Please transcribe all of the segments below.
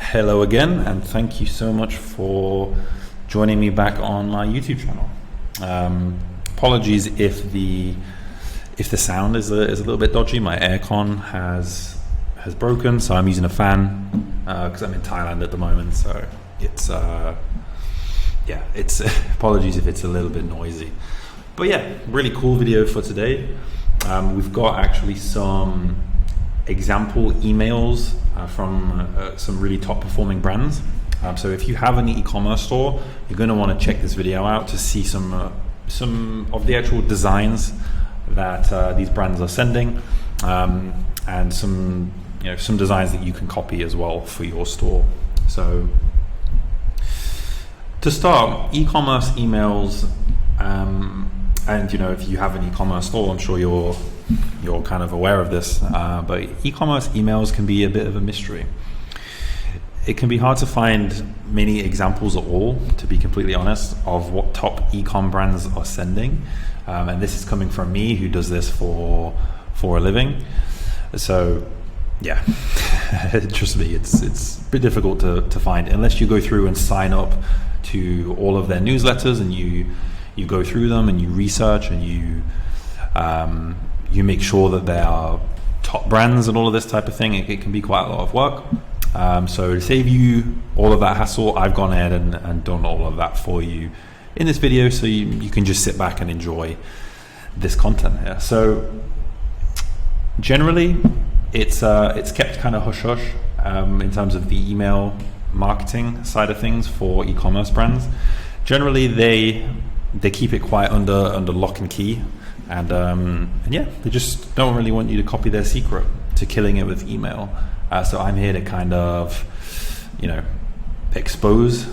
Hello again, and thank you so much for joining me back on my YouTube channel. Apologies if the sound is a little bit dodgy. My aircon has broken, so I'm using a fan because I'm in Thailand at the moment. So it's apologies if it's a little bit noisy. But yeah, really cool video for today. We've got actually some example emails from some really top performing brands. So if you have an e-commerce store, you're going to want to check this video out to see some of the actual designs that these brands are sending, and some designs that you can copy as well for your store. So to start, e-commerce emails, and if you have an e-commerce store, I'm sure you're kind of aware of this, but e-commerce emails can be a bit of a mystery. It can be hard to find many examples at all, to be completely honest, of what top e-com brands are sending, and this is coming from me, who does this for a living. So yeah, trust me, it's a bit difficult to find unless you go through and sign up to all of their newsletters, and you go through them and you research and you make sure that they are top brands and all of this type of thing. It can be quite a lot of work. So to save you all of that hassle, I've gone ahead and done all of that for you in this video, so you can just sit back and enjoy this content here. So generally, it's kept kind of hush hush in terms of the email marketing side of things for e-commerce brands. Generally, they keep it quite under lock and key, and yeah, they just don't really want you to copy their secret to killing it with email. So I'm here to kind of expose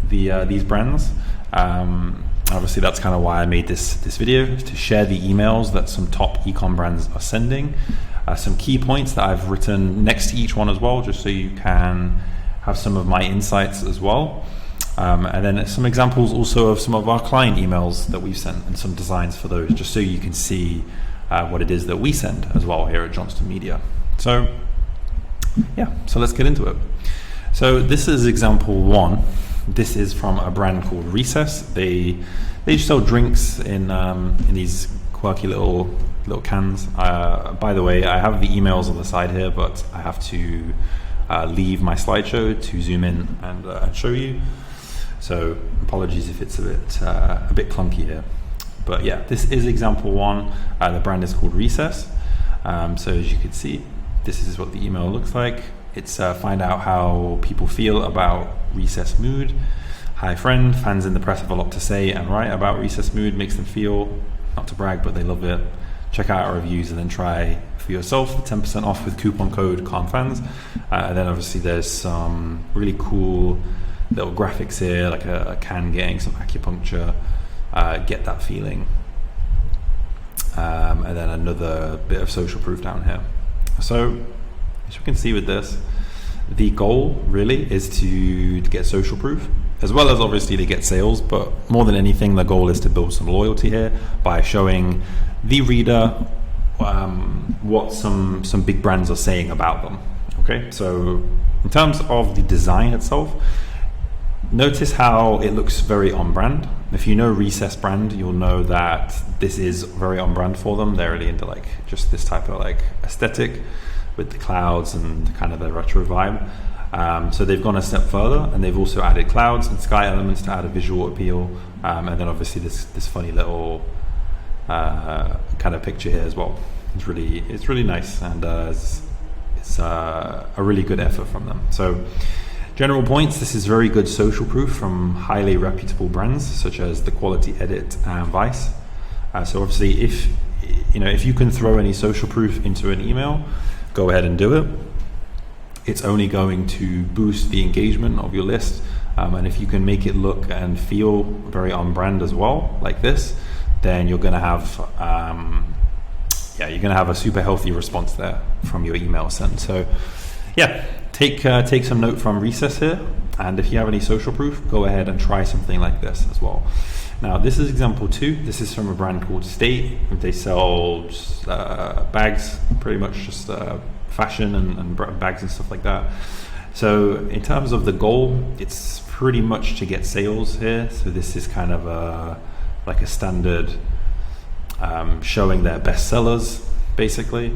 these brands. Obviously that's kind of why I made this video, to share the emails that some top e-com brands are sending, some key points that I've written next to each one as well, just so you can have some of my insights as well. And then some examples also of some of our client emails that we've sent, and some designs for those, just so you can see what it is that we send as well here at Johnston Media. So yeah, so let's get into it. So this is example one. This is from a brand called Recess. They sell drinks in these quirky little cans. By the way, I have the emails on the side here, but I have to leave my slideshow to zoom in and show you. So apologies if it's a bit clunky here. But yeah, this is example one. The brand is called Recess. So as you can see, this is what the email looks like. It's find out how people feel about Recess Mood. Hi friend, fans in the press have a lot to say and write about Recess Mood. Makes them feel, not to brag, but they love it. Check out our reviews and then try for yourself. 10% off with coupon code CALMFANS. And then obviously there's some really cool little graphics here, like a can getting some acupuncture, get that feeling. And then another bit of social proof down here. So as you can see with this, the goal really is to get social proof, as well as obviously to get sales, but more than anything, the goal is to build some loyalty here by showing the reader what some big brands are saying about them. Okay, so in terms of the design itself, notice how it looks very on brand. If you know Recess brand, you'll know that this is very on brand for them. They're really into like just this type of like aesthetic with the clouds and kind of the retro vibe. So they've gone a step further, and they've also added clouds and sky elements to add a visual appeal, and then obviously this funny little kind of picture here as well. It's really nice, and it's a really good effort from them. So general points: this is very good social proof from highly reputable brands such as The Quality Edit and Vice. So obviously, if you can throw any social proof into an email, go ahead and do it. It's only going to boost the engagement of your list, and if you can make it look and feel very on brand as well, like this, then you're going to have a super healthy response there from your email sent. So yeah, take some note from Recess here, and if you have any social proof, go ahead and try something like this as well. Now this is example 2. This is from a brand called State. They sell bags, pretty much just fashion and bags and stuff like that. So in terms of the goal, it's pretty much to get sales here. So this is kind of like a standard showing their best sellers, basically.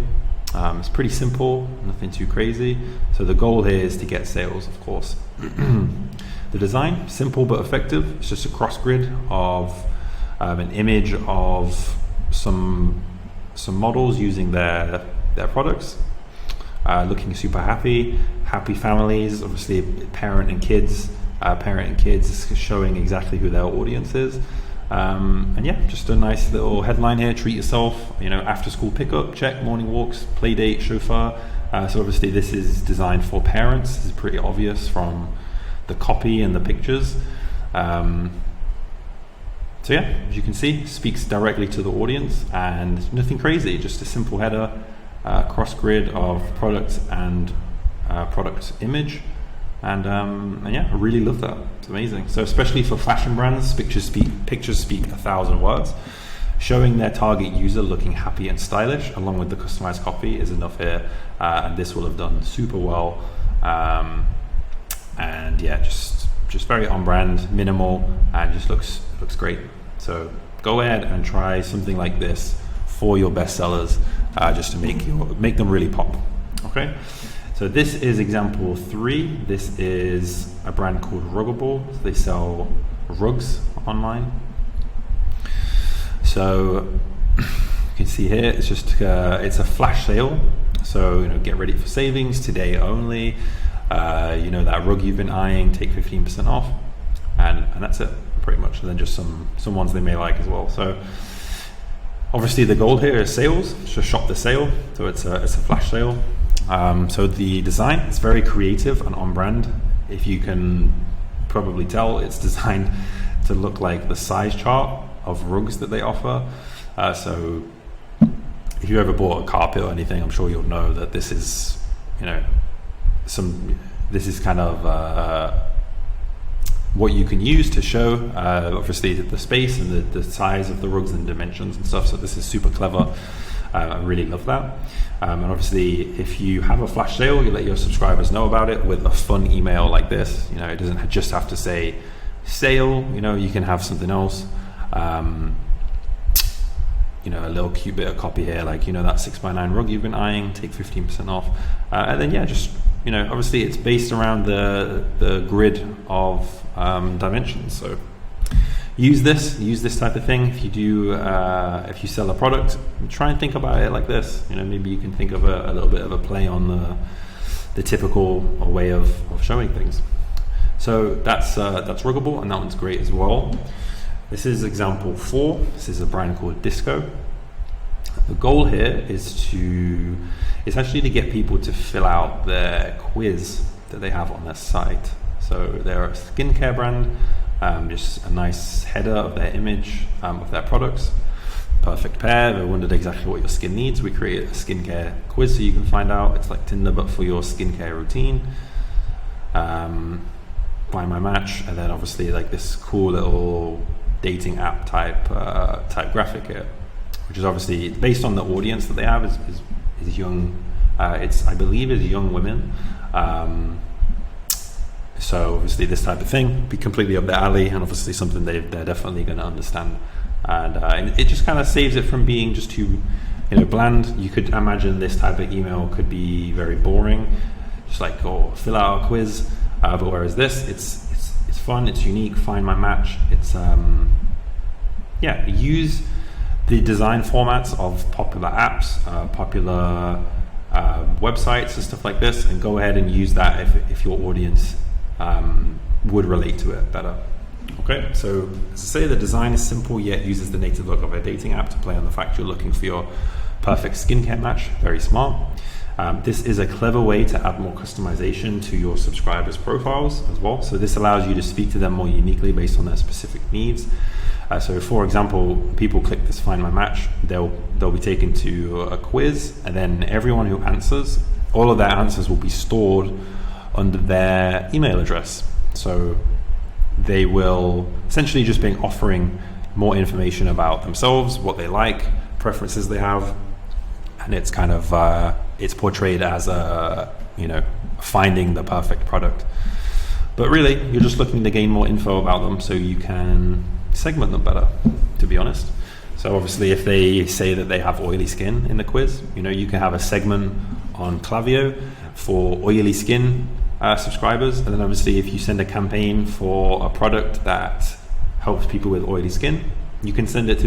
It's pretty simple, nothing too crazy. So the goal here is to get sales, of course. The design, simple but effective. It's just a cross grid of an image of some models using their products, looking super happy families, obviously parent and kids, showing exactly who their audience is. And yeah, just a nice little headline here: treat yourself, after school pickup, check, morning walks, play date, chauffeur. So obviously this is designed for parents. This is pretty obvious from the copy and the pictures. So yeah, as you can see, speaks directly to the audience, and nothing crazy, just a simple header, cross grid of product and product image. And yeah, I really love that. It's amazing. So especially for fashion brands, pictures speak 1,000 words. Showing their target user looking happy and stylish along with the customized copy is enough here, and this will have done super well. And yeah, just very on brand, minimal, and just looks great. So go ahead and try something like this for your best sellers, just to make them really pop. Okay. So this is example 3. This is a brand called Ruggable. They sell rugs online. So you can see here, it's just it's a flash sale. So get ready for savings today only. That rug you've been eyeing, take 15% off, and that's it pretty much. And then just some ones they may like as well. So obviously the goal here is sales. Just shop the sale. So it's a flash sale. So the design is very creative and on brand. If you can probably tell, it's designed to look like the size chart of rugs that they offer. So if you ever bought a carpet or anything, I'm sure you'll know that this is, this is kind of what you can use to show obviously the space and the size of the rugs and dimensions and stuff. So this is super clever. I really love that. And obviously if you have a flash sale, you let your subscribers know about it with a fun email like this. It doesn't just have to say sale, you can have something else. A little cute bit of copy here, like that 6x9 rug you've been eyeing, take 15% off. And then yeah, just obviously it's based around the grid of dimensions. So use this type of thing. If you do, if you sell a product, try and think about it like this. Maybe you can think of a little bit of a play on the typical way of showing things. So that's Ruggable, and that one's great as well. This is example 4. This is a brand called Disco. The goal here is actually to get people to fill out their quiz that they have on their site. So they're a skincare brand. Just a nice header of their image, of their products. Perfect pair. They wondered exactly what your skin needs. We created a skincare quiz so you can find out. It's like Tinder but for your skincare routine. Find my match, and then obviously like this cool little dating app type graphic here, which is obviously based on the audience that they have is young. I believe is young women. So obviously this type of thing be completely up their alley, and obviously something they're definitely going to understand. And it just kind of saves it from being just too bland. You could imagine this type of email could be very boring, just like fill out a quiz. But whereas this, it's fun, it's unique. Find my match. It's use the design formats of popular apps, popular websites and stuff like this, and go ahead and use that if your audience would relate to it better. Okay, so as I say, the design is simple yet uses the native look of a dating app to play on the fact you're looking for your perfect skincare match. Very smart. This is a clever way to add more customization to your subscribers' profiles as well. So this allows you to speak to them more uniquely based on their specific needs. So for example, people click this Find My Match, they'll be taken to a quiz, and then everyone who answers, all of their answers will be stored under their email address. So they will essentially just be offering more information about themselves, what they like, preferences they have, and it's kind of it's portrayed as a finding the perfect product. But really, you're just looking to gain more info about them so you can segment them better, to be honest. So obviously, if they say that they have oily skin in the quiz, you can have a segment on Klaviyo for oily skin subscribers. And then obviously, if you send a campaign for a product that helps people with oily skin, you can send it to